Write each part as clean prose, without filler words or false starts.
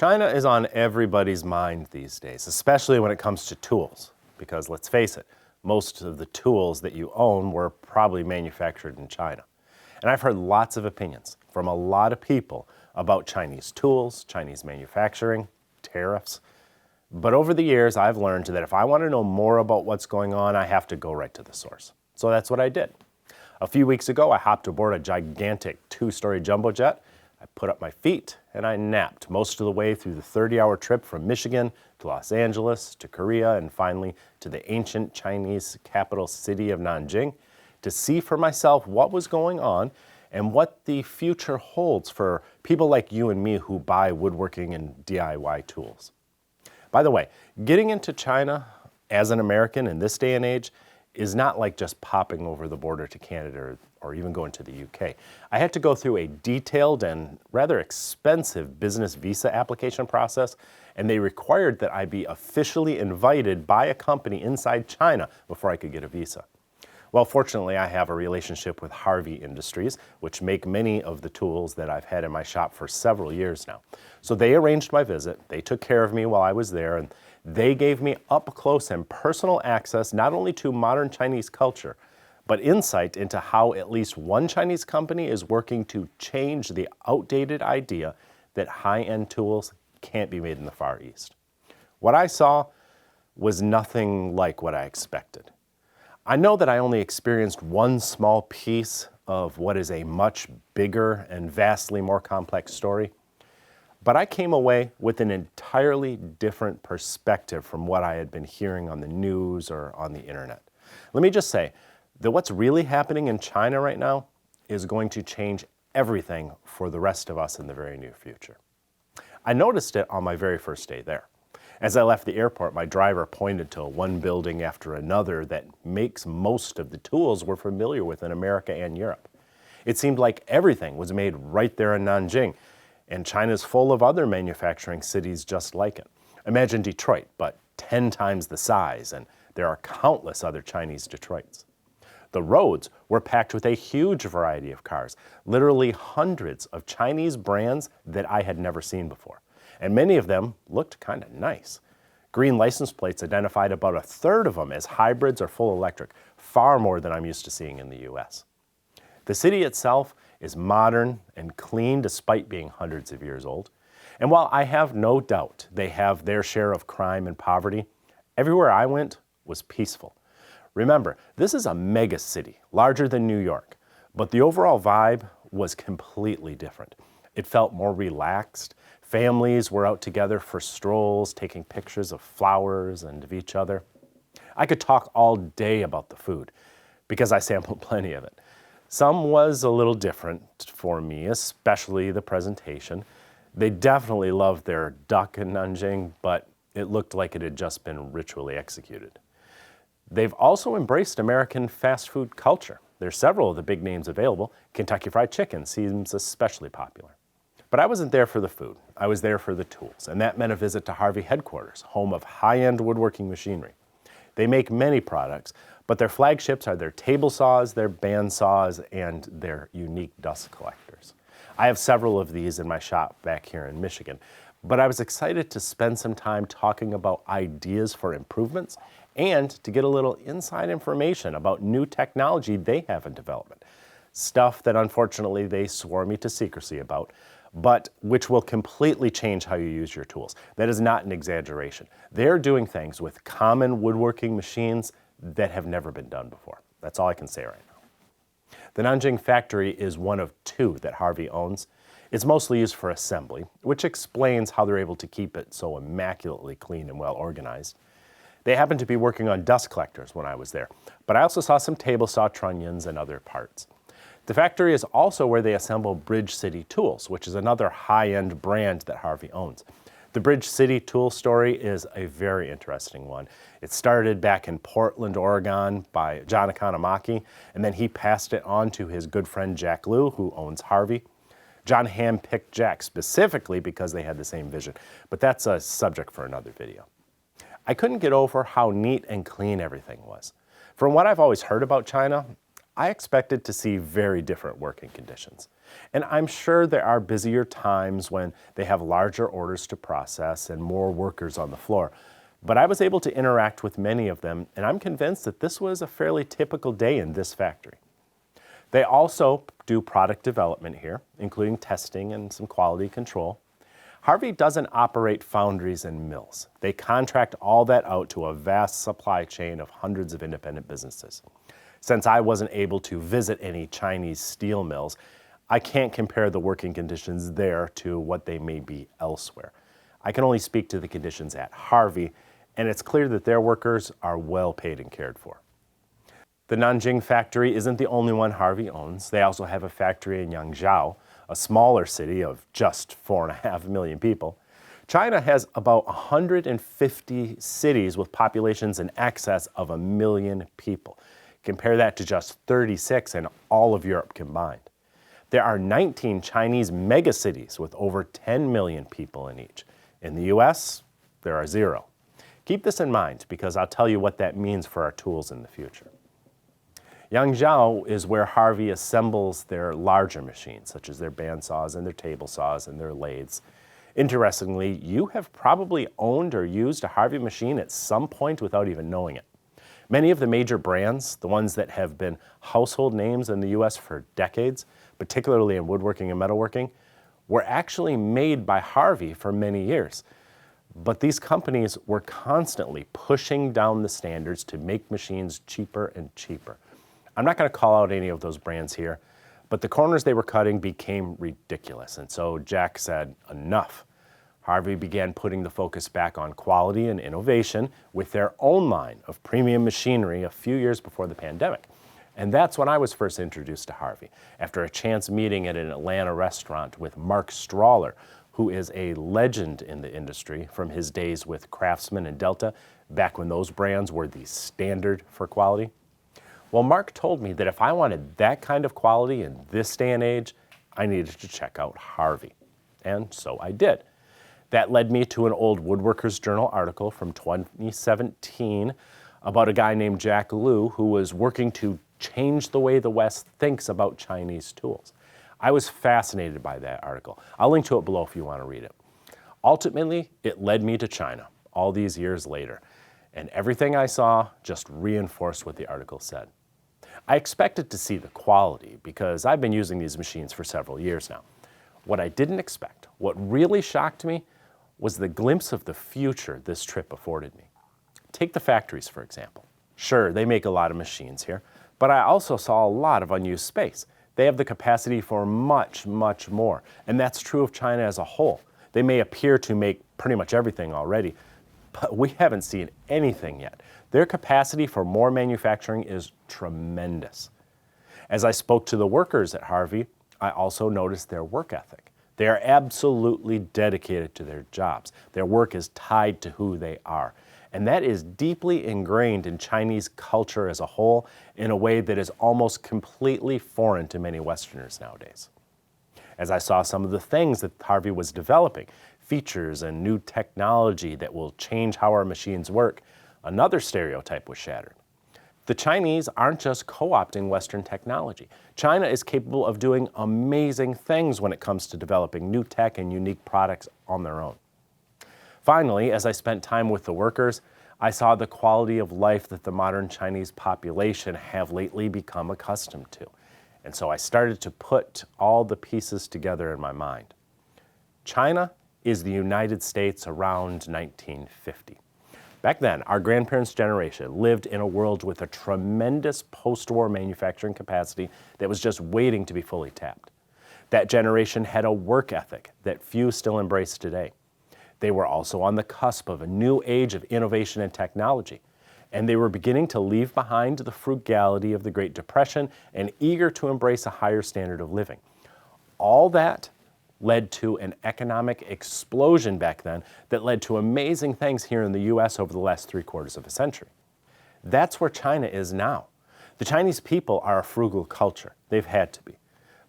China is on everybody's mind these days, especially when it comes to tools, because let's face it, most of the tools that you own were probably manufactured in China. And I've heard lots of opinions from a lot of people about Chinese tools, Chinese manufacturing, tariffs. But over the years, I've learned that if I want to know more about what's going on, I have to go right to the source. So that's what I did. A few weeks ago, I hopped aboard a gigantic 2-story jumbo jet. I put up my feet and I napped most of the way through the 30-hour trip from Michigan to Los Angeles to Korea and finally to the ancient Chinese capital city of Nanjing to see for myself what was going on and what the future holds for people like you and me who buy woodworking and DIY tools. By the way, getting into China as an American in this day and age is not like just popping over the border to Canada or even going to the UK. I had to go through a detailed and rather expensive business visa application process, and they required that I be officially invited by a company inside China before I could get a visa. Well, fortunately, I have a relationship with Harvey Industries, which make many of the tools that I've had in my shop for several years now. So they arranged my visit, they took care of me while I was there, and they gave me up close and personal access not only to modern Chinese culture, but insight into how at least one Chinese company is working to change the outdated idea that high-end tools can't be made in the Far East. What I saw was nothing like what I expected. I know that I only experienced one small piece of what is a much bigger and vastly more complex story, but I came away with an entirely different perspective from what I had been hearing on the news or on the internet. Let me just say that what's really happening in China right now is going to change everything for the rest of us in the very near future. I noticed it on my very first day there. As I left the airport, my driver pointed to one building after another that makes most of the tools we're familiar with in America and Europe. It seemed like everything was made right there in Nanjing, and China's full of other manufacturing cities just like it. Imagine Detroit, but 10 times the size, and there are countless other Chinese Detroits. The roads were packed with a huge variety of cars, literally hundreds of Chinese brands that I had never seen before. And many of them looked kind of nice. Green license plates identified about a third of them as hybrids or full electric, far more than I'm used to seeing in the US. The city itself is modern and clean despite being hundreds of years old. And while I have no doubt they have their share of crime and poverty, everywhere I went was peaceful. Remember, this is a mega city, larger than New York, but the overall vibe was completely different. It felt more relaxed. Families were out together for strolls, taking pictures of flowers and of each other. I could talk all day about the food because I sampled plenty of it. Some was a little different for me, especially the presentation. They definitely loved their duck in Nanjing, but it looked like it had just been ritually executed. They've also embraced American fast food culture. There's several of the big names available. Kentucky Fried Chicken seems especially popular. But I wasn't there for the food. I was there for the tools, and that meant a visit to Harvey headquarters, home of high-end woodworking machinery. They make many products, but their flagships are their table saws, their band saws, and their unique dust collectors. I have several of these in my shop back here in Michigan, but I was excited to spend some time talking about ideas for improvements and to get a little inside information about new technology they have in development. Stuff that unfortunately they swore me to secrecy about, but which will completely change how you use your tools. That is not an exaggeration. They're doing things with common woodworking machines that have never been done before. That's all I can say right now. The Nanjing factory is one of 2 that Harvey owns. It's mostly used for assembly, which explains how they're able to keep it so immaculately clean and well organized. They happened to be working on dust collectors when I was there, but I also saw some table saw trunnions and other parts. The factory is also where they assemble Bridge City Tools, which is another high-end brand that Harvey owns. The Bridge City tool story is a very interesting one. It started back in Portland, Oregon by John Economaki, and then he passed it on to his good friend Jack Liu, who owns Harvey. John handpicked Jack specifically because they had the same vision, but that's a subject for another video. I couldn't get over how neat and clean everything was. From what I've always heard about China, I expected to see very different working conditions. And I'm sure there are busier times when they have larger orders to process and more workers on the floor. But I was able to interact with many of them, and I'm convinced that this was a fairly typical day in this factory. They also do product development here, including testing and some quality control. Harvey doesn't operate foundries and mills. They contract all that out to a vast supply chain of hundreds of independent businesses. Since I wasn't able to visit any Chinese steel mills, I can't compare the working conditions there to what they may be elsewhere. I can only speak to the conditions at Harvey, and it's clear that their workers are well paid and cared for. The Nanjing factory isn't the only one Harvey owns. They also have a factory in Yangzhou, a smaller city of just 4.5 million people. China has about 150 cities with populations in excess of 1 million people. Compare that to just 36 in all of Europe combined. There are 19 Chinese megacities with over 10 million people in each. In the US, there are 0. Keep this in mind because I'll tell you what that means for our tools in the future. Yangzhou is where Harvey assembles their larger machines, such as their bandsaws and their table saws and their lathes. Interestingly, you have probably owned or used a Harvey machine at some point without even knowing it. Many of the major brands, the ones that have been household names in the US for decades, particularly in woodworking and metalworking, were actually made by Harvey for many years. But these companies were constantly pushing down the standards to make machines cheaper and cheaper. I'm not going to call out any of those brands here, but the corners they were cutting became ridiculous. And so Jack said, enough. Harvey began putting the focus back on quality and innovation with their own line of premium machinery a few years before the pandemic. And that's when I was first introduced to Harvey, after a chance meeting at an Atlanta restaurant with Mark Strawler, who is a legend in the industry from his days with Craftsman and Delta, back when those brands were the standard for quality. Well, Mark told me that if I wanted that kind of quality in this day and age, I needed to check out Harvey. And so I did. That led me to an old Woodworkers Journal article from 2017 about a guy named Jack Liu who was working to change the way the West thinks about Chinese tools. I was fascinated by that article. I'll link to it below if you want to read it. Ultimately, it led me to China all these years later, and everything I saw just reinforced what the article said. I expected to see the quality because I've been using these machines for several years now. What I didn't expect, what really shocked me, was the glimpse of the future this trip afforded me. Take the factories, for example. Sure, they make a lot of machines here, but I also saw a lot of unused space. They have the capacity for much, much more, and that's true of China as a whole. They may appear to make pretty much everything already, but we haven't seen anything yet. Their capacity for more manufacturing is tremendous. As I spoke to the workers at Harvey, I also noticed their work ethic. They are absolutely dedicated to their jobs. Their work is tied to who they are. And that is deeply ingrained in Chinese culture as a whole in a way that is almost completely foreign to many Westerners nowadays. As I saw some of the things that Harvey was developing, features and new technology that will change how our machines work, another stereotype was shattered. The Chinese aren't just co-opting Western technology. China is capable of doing amazing things when it comes to developing new tech and unique products on their own. Finally, as I spent time with the workers, I saw the quality of life that the modern Chinese population have lately become accustomed to. And so I started to put all the pieces together in my mind. China is the United States around 1950. Back then, our grandparents' generation lived in a world with a tremendous post-war manufacturing capacity that was just waiting to be fully tapped. That generation had a work ethic that few still embrace today. They were also on the cusp of a new age of innovation and technology, and they were beginning to leave behind the frugality of the Great Depression and eager to embrace a higher standard of living. All that led to an economic explosion back then that led to amazing things here in the US over the last 3/4 of a century. That's where China is now. The Chinese people are a frugal culture. They've had to be.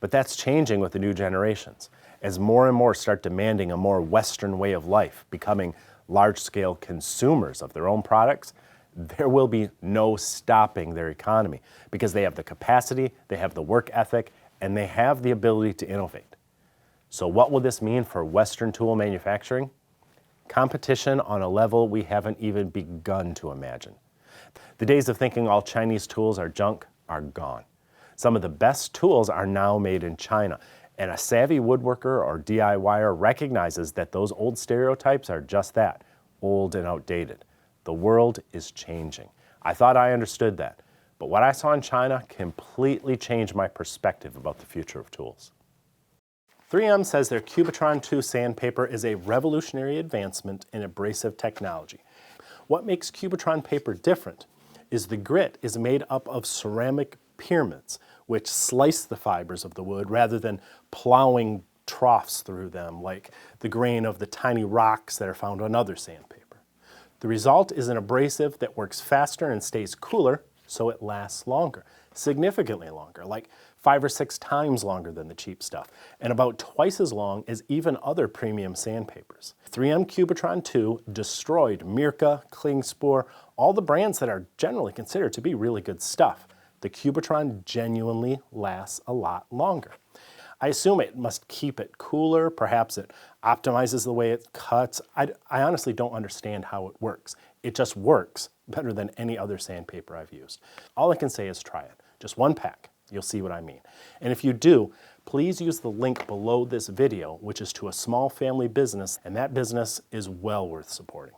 But that's changing with the new generations, as more and more start demanding a more Western way of life, becoming large-scale consumers of their own products. there will be no stopping their economy because they have the capacity, they have the work ethic, and they have the ability to innovate. So what will this mean for Western tool manufacturing? Competition on a level we haven't even begun to imagine. The days of thinking all Chinese tools are junk are gone. Some of the best tools are now made in China, and a savvy woodworker or DIYer recognizes that those old stereotypes are just that, old and outdated. The world is changing. I thought I understood that, but what I saw in China completely changed my perspective about the future of tools. 3M says their Cubitron 2 sandpaper is a revolutionary advancement in abrasive technology. What makes Cubitron paper different is the grit is made up of ceramic pyramids, which slice the fibers of the wood rather than plowing troughs through them like the grain of the tiny rocks that are found on other sandpaper. The result is an abrasive that works faster and stays cooler, so it lasts longer, significantly longer, like 5 or 6 times longer than the cheap stuff, and about twice as long as even other premium sandpapers. 3M Cubitron 2 destroyed Mirka, Klingspor, all the brands that are generally considered to be really good stuff. The Cubitron genuinely lasts a lot longer. I assume it must keep it cooler, perhaps it optimizes the way it cuts. I honestly don't understand how it works. It just works better than any other sandpaper I've used. All I can say is try it. Just one pack. You'll see what I mean. And if you do, please use the link below this video, which is to a small family business, and that business is well worth supporting.